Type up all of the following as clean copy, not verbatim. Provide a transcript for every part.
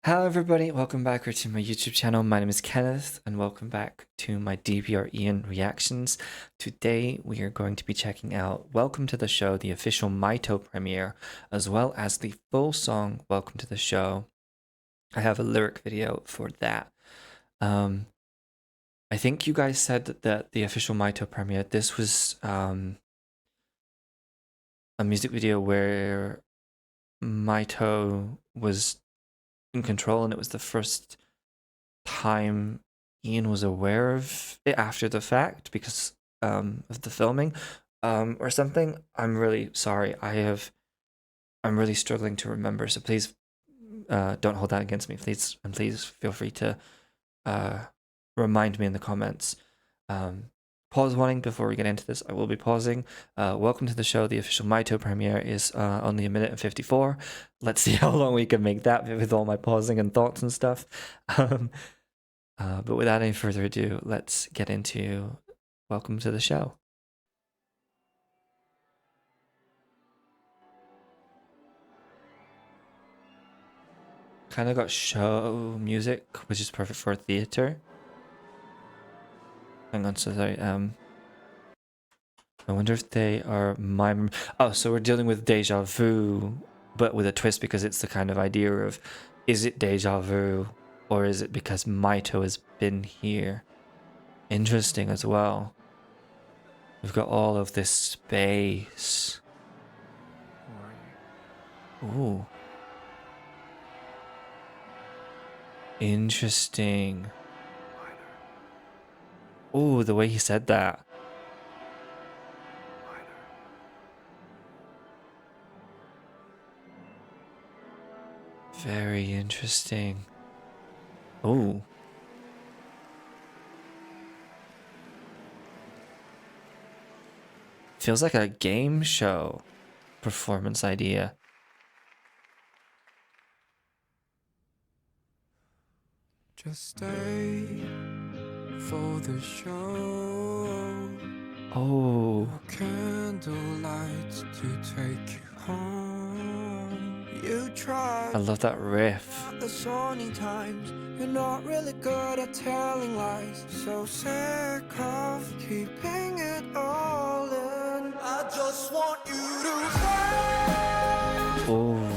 Hello everybody, welcome back to my YouTube channel. My name is Kenneth and welcome back to my DPR Ian reactions. Today we are going to be checking out Welcome to the Show, the official Maito premiere, as well as the full song Welcome to the Show. I have a lyric video for that. I think you guys said that the official Maito premiere, this was a music video where Maito was in control and it was the first time Ian was aware of it after the fact because of the filming or something. I'm really sorry. I'm really struggling to remember, so please don't hold that against me, please, and please feel free to remind me in the comments. Pause warning before we get into this. I will be pausing. Welcome to the show. The official Maito premiere is only 1:54. Let's see how long we can make that with all my pausing and thoughts and stuff. But without any further ado, let's get into Welcome to the Show. Kind of got show music, which is perfect for theater. Hang on, so sorry. I wonder if they are mime. Oh, so we're dealing with deja vu, but with a twist because it's the kind of idea of, is it deja vu or is it because Maito has been here? Interesting as well. We've got all of this space. Ooh. Interesting. Ooh, the way he said that. Very interesting. Ooh. Feels like a game show performance idea. Just stay for the show. Oh. Candlelight to take you home. You try. I love that riff. The sunny times. You're not really good at telling lies. So sick of keeping it all in. I just want you to stay. Oh.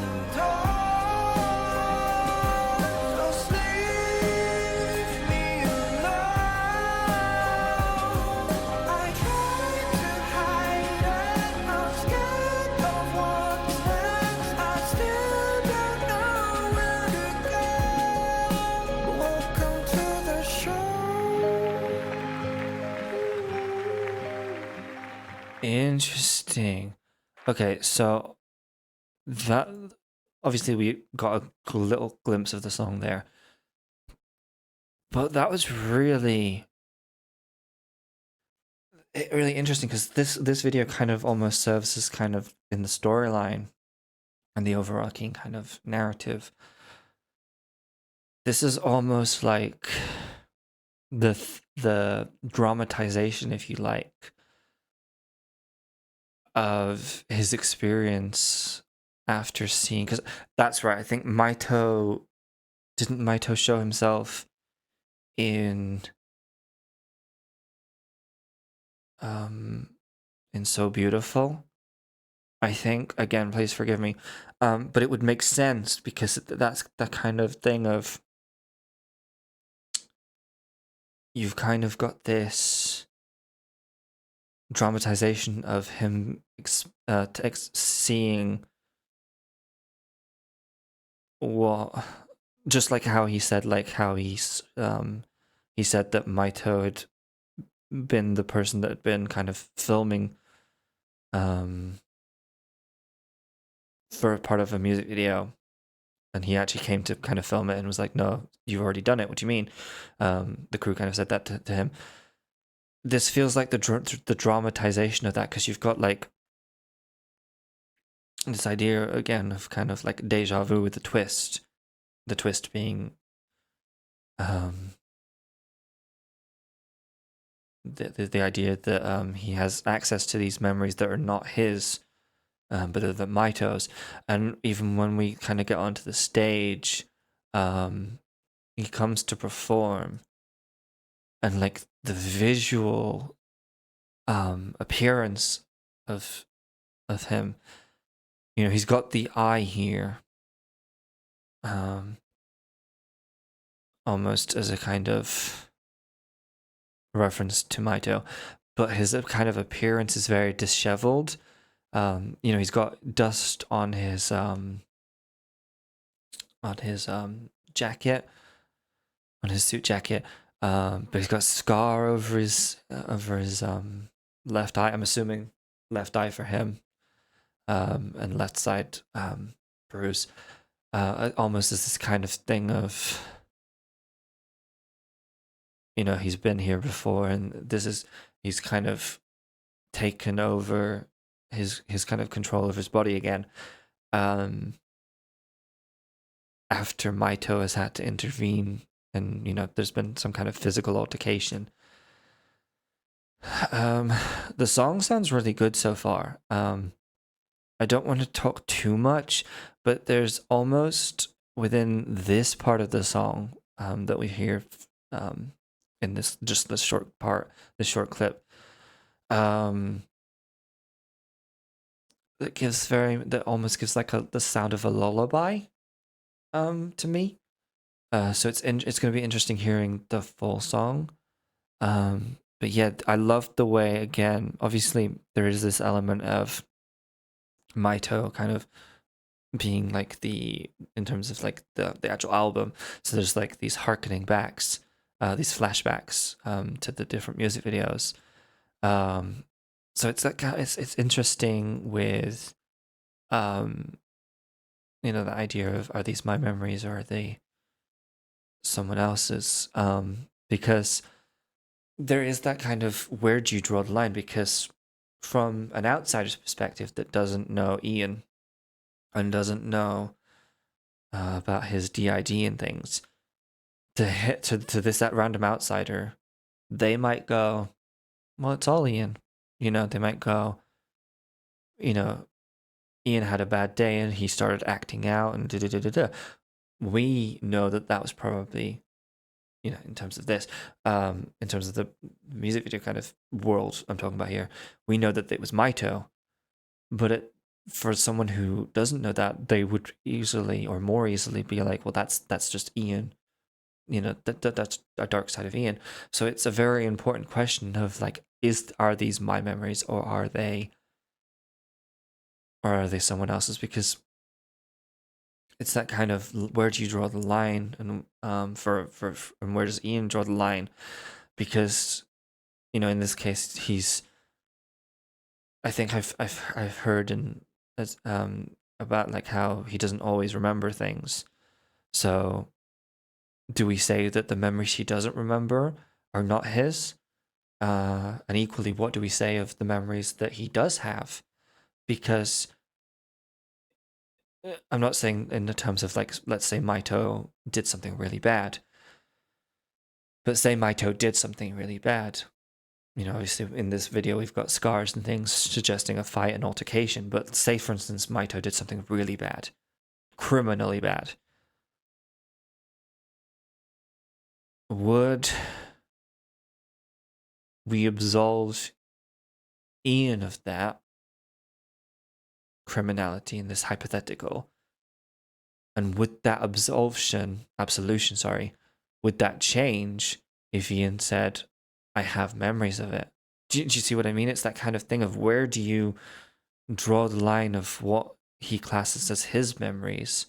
Interesting. Okay, so that obviously we got a little glimpse of the song there, but that was really interesting because this video kind of almost serves as kind of in the storyline and the overarching kind of narrative. This is almost like the dramatization, if you like, of his experience after seeing, because that's right, I think didn't Maito show himself in So Beautiful, I think. Again, please forgive me, but it would make sense because that's the kind of thing of, you've kind of got this dramatization of him seeing what, just like how he said, like how he said that Maito had been the person that had been kind of filming for a part of a music video, and he actually came to kind of film it and was like, no, you've already done it, what do you mean? The crew kind of said that to him. This feels like the dramatization of that, because you've got like this idea again of kind of like deja vu with the twist being the idea that he has access to these memories that are not his, but are the Maito's. And even when we kind of get onto the stage, he comes to perform, and like the visual appearance of him, you know, he's got the eye here, almost as a kind of reference to Maito, but his kind of appearance is very disheveled. You know, he's got dust on his jacket, on his suit jacket, but he's got a scar over his left eye. I'm assuming left eye for him, and left side bruise. Almost as this kind of thing of, you know, he's been here before, and he's kind of taken over his kind of control of his body again. After Maito has had to intervene, and you know, there's been some kind of physical altercation. The song sounds really good so far. I don't want to talk too much, but there's almost within this part of the song that we hear in this short part, this short clip, that almost gives like the sound of a lullaby to me. So it's going to be interesting hearing the full song. But yeah, I love the way, again, obviously there is this element of Maito kind of being like in terms of like the actual album. So there's like these harkening backs, these flashbacks to the different music videos. So it's like it's interesting with you know, the idea of, are these my memories or are they someone else's? Because there is that kind of, where do you draw the line? Because from an outsider's perspective that doesn't know Ian and doesn't know about his DID and things, to this that random outsider, they might go, well, it's all Ian. You know, they might go, you know, Ian had a bad day and he started acting out and da-da-da-da-da. We know that was probably, you know, in terms of this, in terms of the music video kind of world I'm talking about here, we know that it was Maito, but for someone who doesn't know that, they would easily or more easily be like, well, that's just Ian, you know, that's a dark side of Ian. So it's a very important question of like, are these my memories or are they someone else's? Because it's that kind of, where do you draw the line, and and where does Ian draw the line? Because, you know, in this case, I think I've heard about like how he doesn't always remember things. So, do we say that the memories he doesn't remember are not his? And equally, what do we say of the memories that he does have? Because I'm not saying in the terms of like, let's say Maito did something really bad, but say Maito did something really bad. You know, obviously in this video we've got scars and things suggesting a fight and altercation, but say for instance Maito did something really bad, criminally bad. Would we absolve Ian of that criminality in this hypothetical? And would that absolution, would that change if Ian said, I have memories of it? Do you see what I mean? It's that kind of thing of, where do you draw the line of what he classes as his memories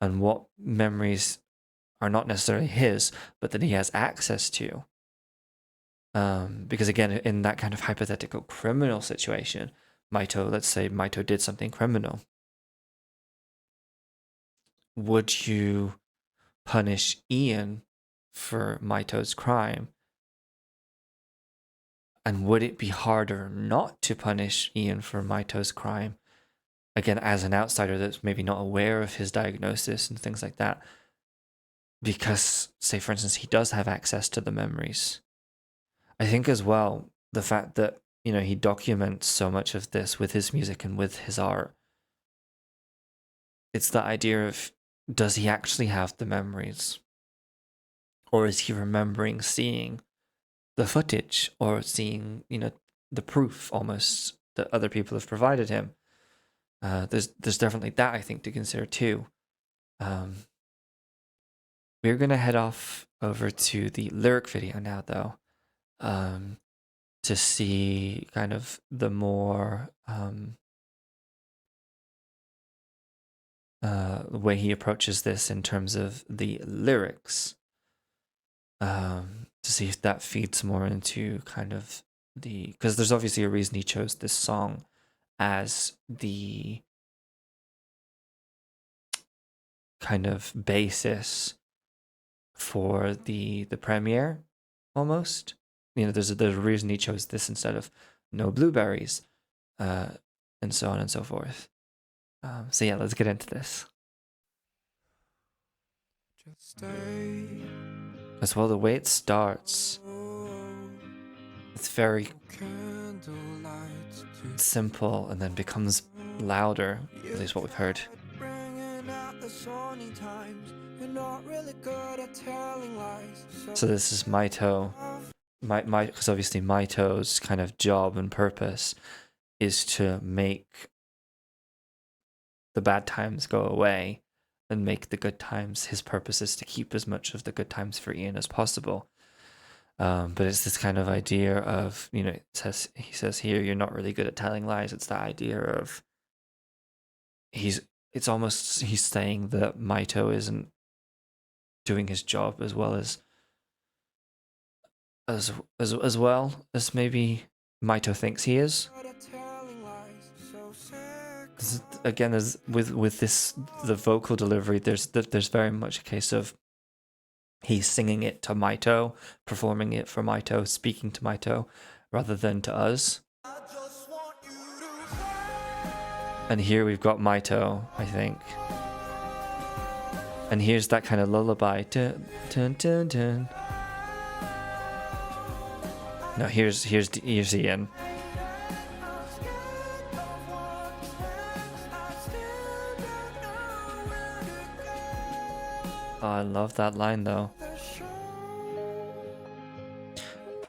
and what memories are not necessarily his, but that he has access to? Because again, in that kind of hypothetical criminal situation, let's say Maito did something criminal. Would you punish Ian for Maito's crime? And would it be harder not to punish Ian for Maito's crime? Again, as an outsider that's maybe not aware of his diagnosis and things like that. Because, say for instance, he does have access to the memories. I think as well, the fact that, you know, he documents so much of this with his music and with his art. It's the idea of, does he actually have the memories? Or is he remembering seeing the footage or seeing, the proof almost that other people have provided him? There's definitely that, I think, to consider too. We're gonna head off over to the lyric video now, though, to see kind of the more the way he approaches this in terms of the lyrics, to see if that feeds more into kind of because there's obviously a reason he chose this song as the kind of basis for the premiere, almost. There's a reason he chose this instead of No Blueberries, and so on and so forth. So yeah, let's get into this. Just stay. As well, the way it starts, it's very simple and then becomes louder, at least what we've heard. So this is Maito. Because obviously Maito's kind of job and purpose is to make the bad times go away and make the good times. His purpose is to keep as much of the good times for Ian as possible. But it's this kind of idea of, he says here, you're not really good at telling lies. It's that idea of he's saying that Maito isn't doing his job as well as maybe Maito thinks he is. Again, as with this, the vocal delivery, there's very much a case of he's singing it to Maito, performing it for Maito, speaking to Maito, rather than to us. And here we've got Maito, I think. And here's that kind of lullaby. Dun, dun, dun, dun. No, here's Ian. Oh, I love that line though.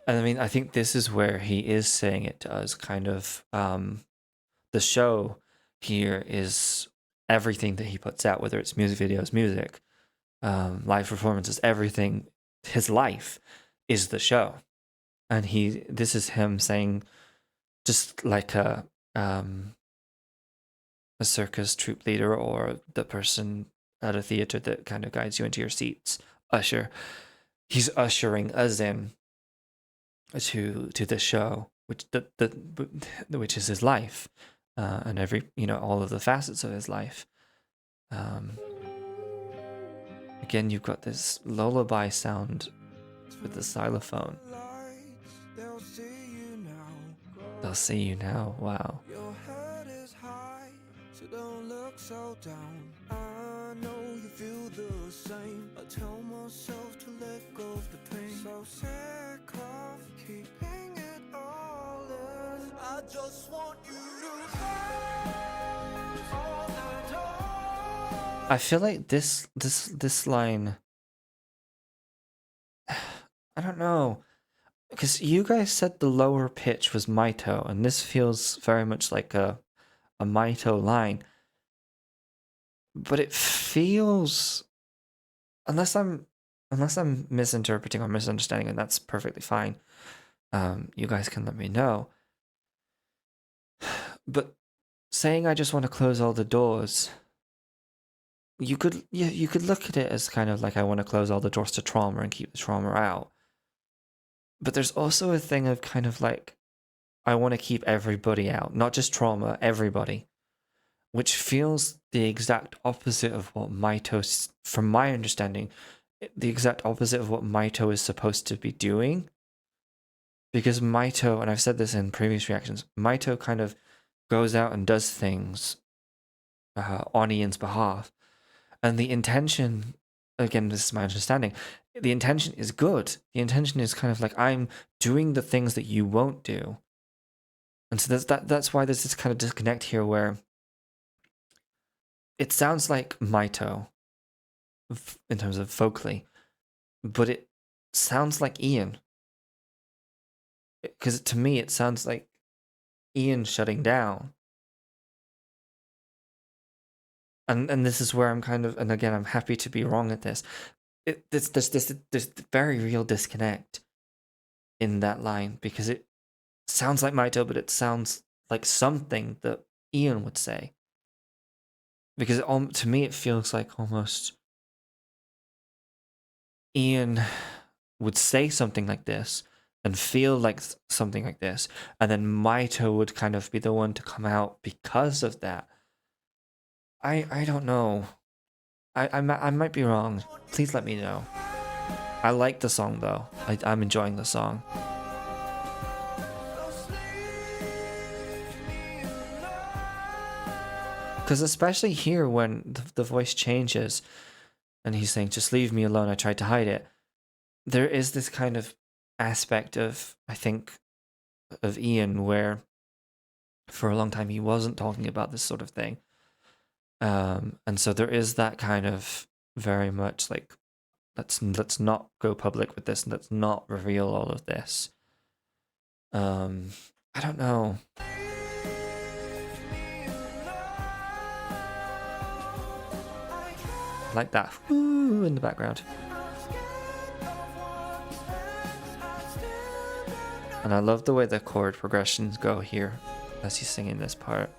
And I mean, I think this is where he is saying it to us, kind of. The show here is everything that he puts out, whether it's music videos, music, live performances, everything. His life is the show. And this is him saying, just like a circus troupe leader or the person at a theater that kind of guides you into your seats, usher. He's ushering us in to the show, which is his life, and all of the facets of his life. Again, you've got this lullaby sound with the xylophone. They'll see you now. Wow. Your head is high, so don't look so down. I know you feel the same. I tell myself to let go of the pain. So sick of keeping it all in. I just want you to close all the doors. I feel like this line, I don't know. Because you guys said the lower pitch was Maito, and this feels very much like a Maito line. But it feels, unless I'm misinterpreting or misunderstanding, and that's perfectly fine. You guys can let me know. But saying I just want to close all the doors, you could look at it as kind of like I want to close all the doors to trauma and keep the trauma out. But there's also a thing of kind of like, I want to keep everybody out, not just trauma, everybody. Which feels the exact opposite of what Maito, from my understanding, the exact opposite of what Maito is supposed to be doing. Because Maito, and I've said this in previous reactions, Maito kind of goes out and does things on Ian's behalf. And the intention, again, this is my understanding, the intention is good. The intention is kind of like, I'm doing the things that you won't do. And so that's why there's this kind of disconnect here where it sounds like Maito in terms of vocally, but it sounds like Ian. Because to me, it sounds like Ian shutting down. And this is where I'm kind of, and again, I'm happy to be wrong at this. There's this very real disconnect in that line, because it sounds like Maito, but it sounds like something that Ian would say. Because to me, it feels like almost Ian would say something like this and feel like something like this, and then Maito would kind of be the one to come out because of that. I don't know. I might be wrong. Please let me know. I like the song though. I'm enjoying the song. Because especially here, when the voice changes and he's saying, "Just leave me alone, I tried to hide it," there is this kind of aspect of, I think, of Ian where for a long time he wasn't talking about this sort of thing. And so there is that kind of very much like, let's not go public with this, and let's not reveal all of this. I don't know. I like that whoo in the background. And I love the way the chord progressions go here as he's singing this part.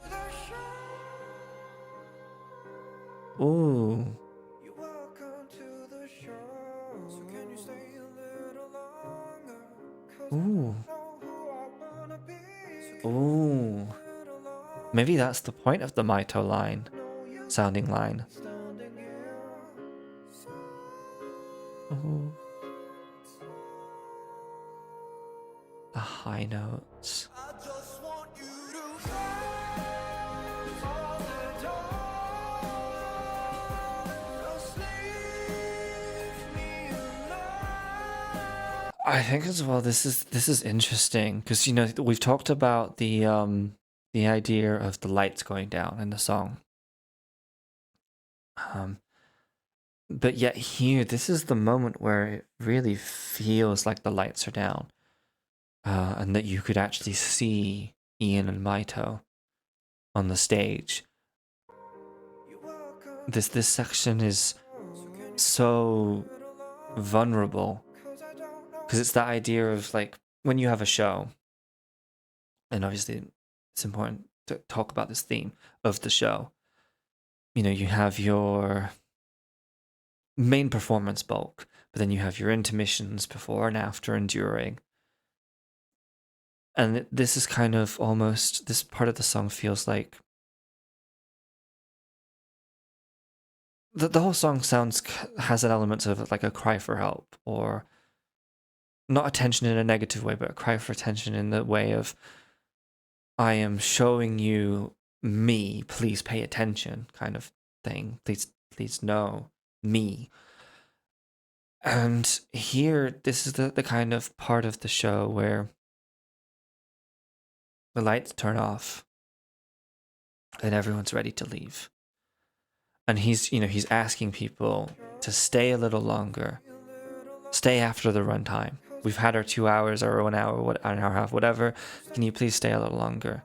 Ooh. Ooh. Ooh. Maybe that's the point of the Maito line, sounding line. Ooh. The high notes. I think as well, this is interesting because, you know, we've talked about the idea of the lights going down in the song. But yet here, this is the moment where it really feels like the lights are down, and that you could actually see Ian and Maito on the stage. This section is so vulnerable, because it's that idea of like when you have a show, and obviously it's important to talk about this theme of the show. You know, you have your main performance bulk, but then you have your intermissions before and after and during. And this is kind of almost, this part of the song feels like the whole song has an element of like a cry for help, or not attention in a negative way, but a cry for attention in the way of, I am showing you me, please pay attention, kind of thing. Please know me. And here, this is the kind of part of the show where the lights turn off and everyone's ready to leave. And he's asking people to stay a little longer, stay after the runtime. We've had our 2 hours or an hour, an hour and a half, whatever. Can you please stay a little longer?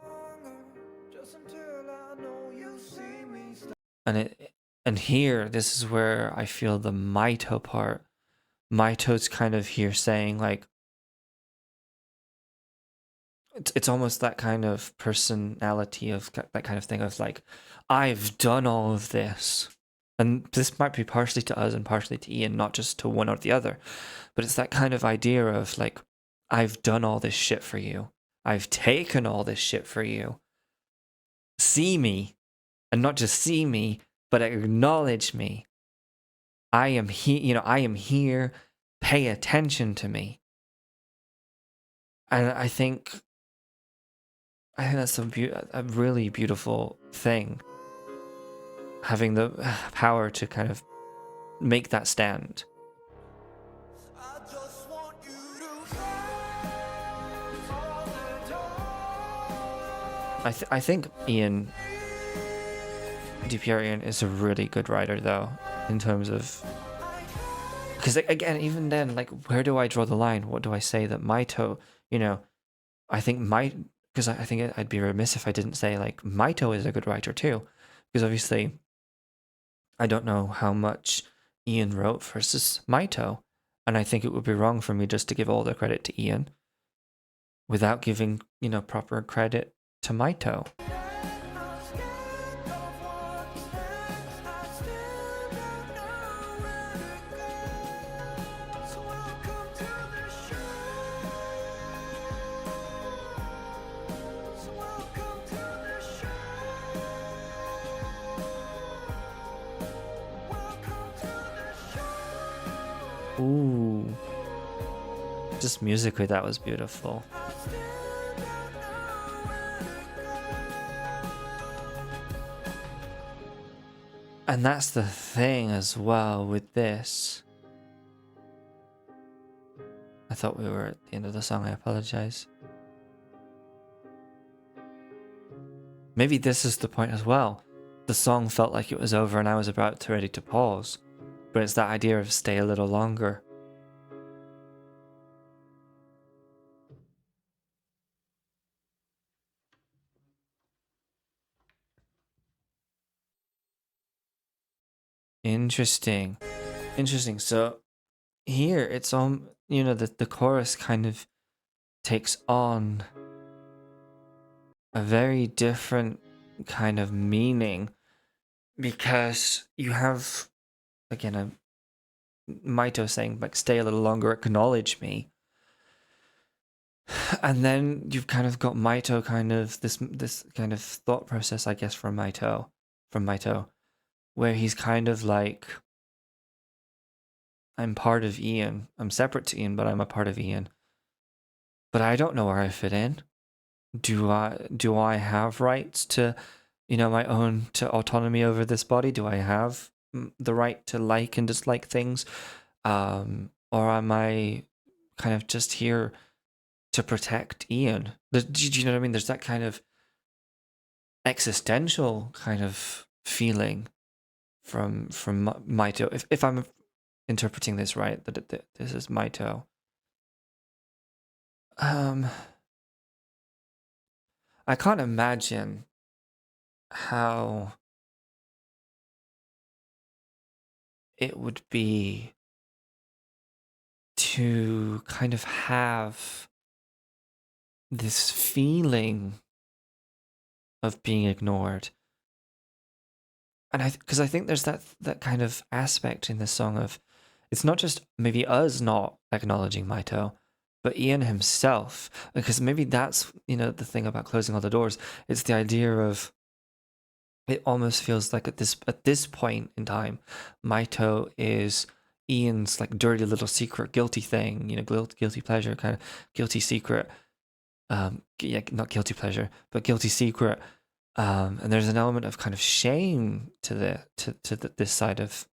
And here, this is where I feel the Maito part. Maito's kind of here saying like, it's almost that kind of personality of that kind of thing of like, I've done all of this. And this might be partially to us and partially to Ian, not just to one or the other. But it's that kind of idea of like, I've done all this shit for you. I've taken all this shit for you. See me. And not just see me, but acknowledge me. I am here, I am here. Pay attention to me. And I think that's a really beautiful thing. Having the power to kind of make that stand. I think DPR Ian is a really good writer though. in terms of, because again, even then, like, where do I draw the line? What do I say that Maito, you know, I think because I think I'd be remiss if I didn't say like Maito is a good writer too, because obviously I don't know how much Ian wrote versus Maito, and I think it would be wrong for me just to give all the credit to Ian without giving, proper credit to Maito. Ooh. Just musically, that was beautiful. And that's the thing as well with this. I thought we were at the end of the song, I apologize. Maybe this is the point as well. The song felt like it was over and I was about to ready to pause. But it's that idea of stay a little longer. Interesting. So here it's on, the chorus kind of takes on a very different kind of meaning, because you have, again, a Maito saying like, stay a little longer, acknowledge me. And then you've kind of got Maito kind of this kind of thought process, I guess, from Maito, where he's kind of like, I'm part of Ian. I'm separate to Ian, but I'm a part of Ian. But I don't know where I fit in. Do I have rights to, my own to autonomy over this body? Do I have the right to like and dislike things? Or am I kind of just here to protect Ian? Do you know what I mean? There's that kind of existential kind of feeling from Maito. If I'm interpreting this right, that this is Maito. I can't imagine how it would be to kind of have this feeling of being ignored. And because I think there's that kind of aspect in this song of, it's not just maybe us not acknowledging Maito, but Ian himself, because maybe that's, the thing about closing all the doors. It's the idea of, it almost feels like at this point in time, Maito is Ian's like dirty little secret, guilty thing, guilty pleasure, kind of guilty secret. Yeah, not guilty pleasure, but guilty secret. And there's an element of kind of shame to this side of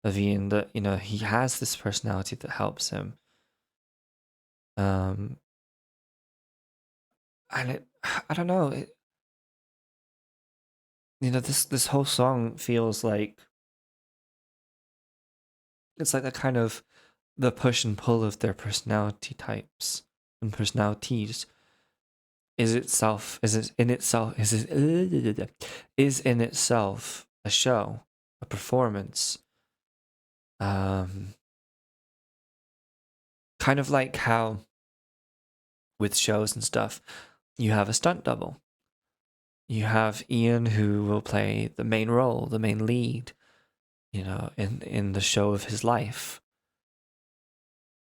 Ian, that he has this personality that helps him. And I don't know. This whole song feels like it's like a kind of the push and pull of their personality types and personalities is in itself a show, a performance. Kind of like how with shows and stuff, you have a stunt double. You have Ian, who will play the main role, the main lead, in the show of his life.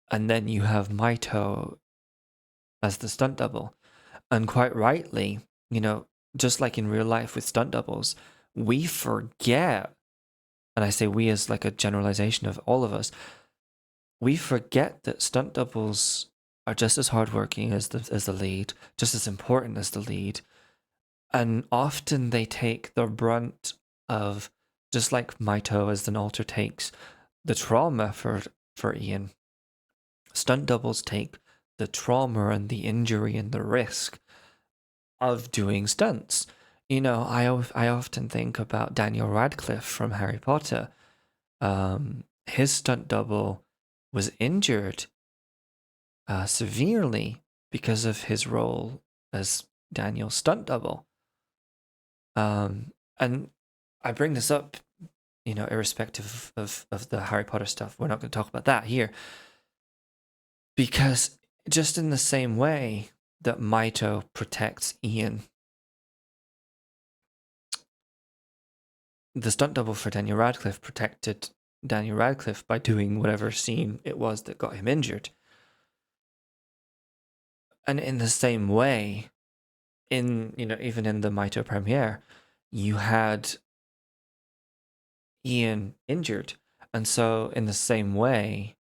And then you have Maito as the stunt double. And quite rightly, just like in real life with stunt doubles, we forget, and I say we as like a generalization of all of us, we forget that stunt doubles are just as hardworking as the lead, just as important as the lead. And often they take the brunt of, just like Maito as an alter takes the trauma for Ian, stunt doubles take the trauma and the injury and the risk of doing stunts. I often think about Daniel Radcliffe from Harry Potter. His stunt double was injured severely because of his role as Daniel's stunt double. And I bring this up, irrespective of the Harry Potter stuff. We're not going to talk about that here. Because just in the same way that Maito protects Ian, the stunt double for Daniel Radcliffe protected Daniel Radcliffe by doing whatever scene it was that got him injured. And in the same way, even in the Maito premiere, you had Ian injured. And so in the same way,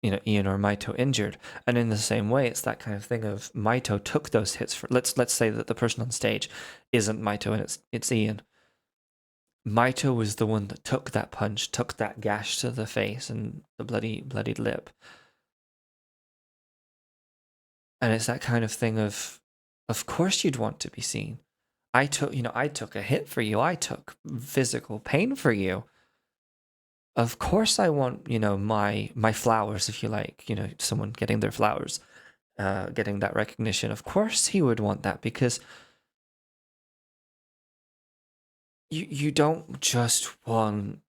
Ian or Maito injured. And in the same way, it's that kind of thing of Maito took those hits for let's say that the person on stage isn't Maito and it's Ian. Maito was the one that took that punch, took that gash to the face and the bloodied lip. And it's that kind of thing of course you'd want to be seen. I took a hit for you. I took physical pain for you. Of course I want, my flowers, if you like, someone getting their flowers, getting that recognition. Of course he would want that because you don't just want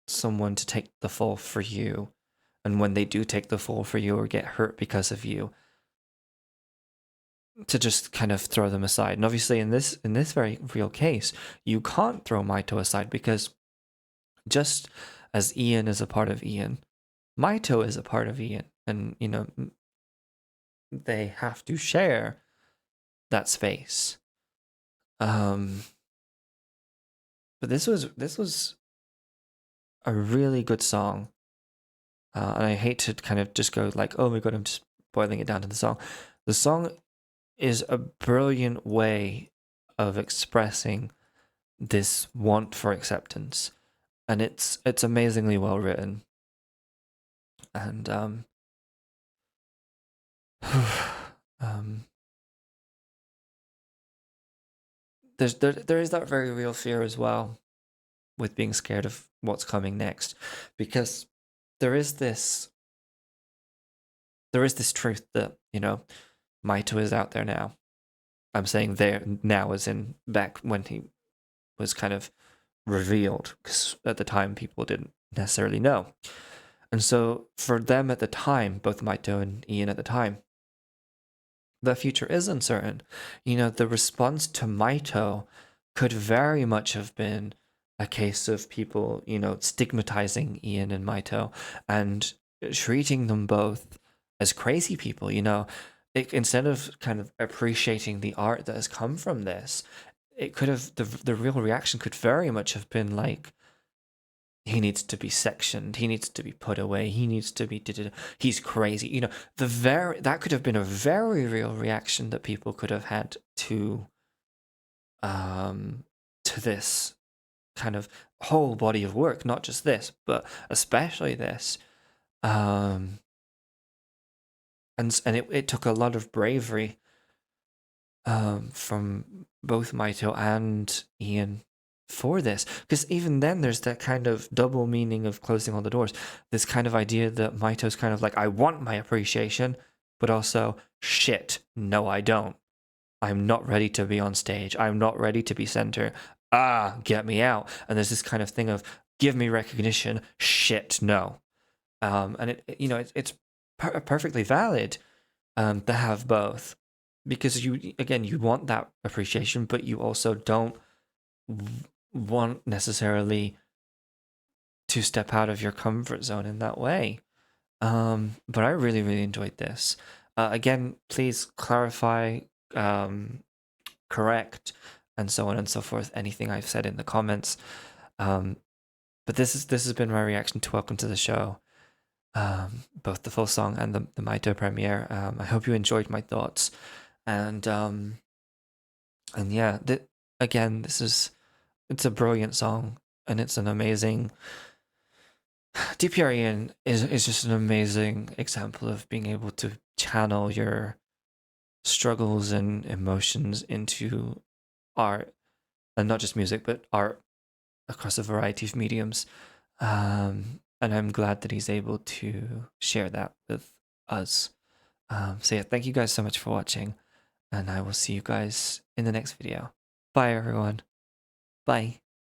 someone to take the fall for you. And when they do take the fall for you or get hurt because of you, to just kind of throw them aside. And obviously in this very real case, you can't throw Maito aside because just as Ian is a part of Ian, Maito is a part of Ian. And, they have to share that space. But this was a really good song. And I hate to kind of just go like, oh my god, I'm just boiling it down to the song. The song is a brilliant way of expressing this want for acceptance. And it's amazingly well written. And there is that very real fear as well with being scared of what's coming next, because there is this truth that Maito is out there now. I'm saying there now as in back when he was kind of revealed, because at the time people didn't necessarily know. And so for them at the time, both Maito and Ian at the time, the future is uncertain. The response to Maito could very much have been a case of people, stigmatizing Ian and Maito and treating them both as crazy people. Instead of kind of appreciating the art that has come from this, it could have the real reaction could very much have been like, he needs to be sectioned, he needs to be put away, he needs to be he's crazy. That could have been a very real reaction that people could have had to this kind of whole body of work, not just this, but especially this. And it took a lot of bravery from both Maito and Ian for this, because even then there's that kind of double meaning of closing all the doors. This kind of idea that Maito's kind of like, I want my appreciation, but also, shit, no I don't. I'm not ready to be on stage. I'm not ready to be center. Get me out. And there's this kind of thing of, give me recognition. Shit, no. And it's perfectly valid to have both, because you want that appreciation, but you also don't want necessarily to step out of your comfort zone in that way. But I really, really enjoyed this. Again, please clarify, correct, and so on and so forth, anything I've said in the comments. But this has been my reaction to Welcome to the Show, both the full song and the Maito premiere. I hope you enjoyed my thoughts, and yeah, it's a brilliant song, and it's an amazing. DPR Ian is just an amazing example of being able to channel your struggles and emotions into art, and not just music, but art across a variety of mediums. And I'm glad that he's able to share that with us. So yeah, thank you guys so much for watching, and I will see you guys in the next video. Bye, everyone. Bye.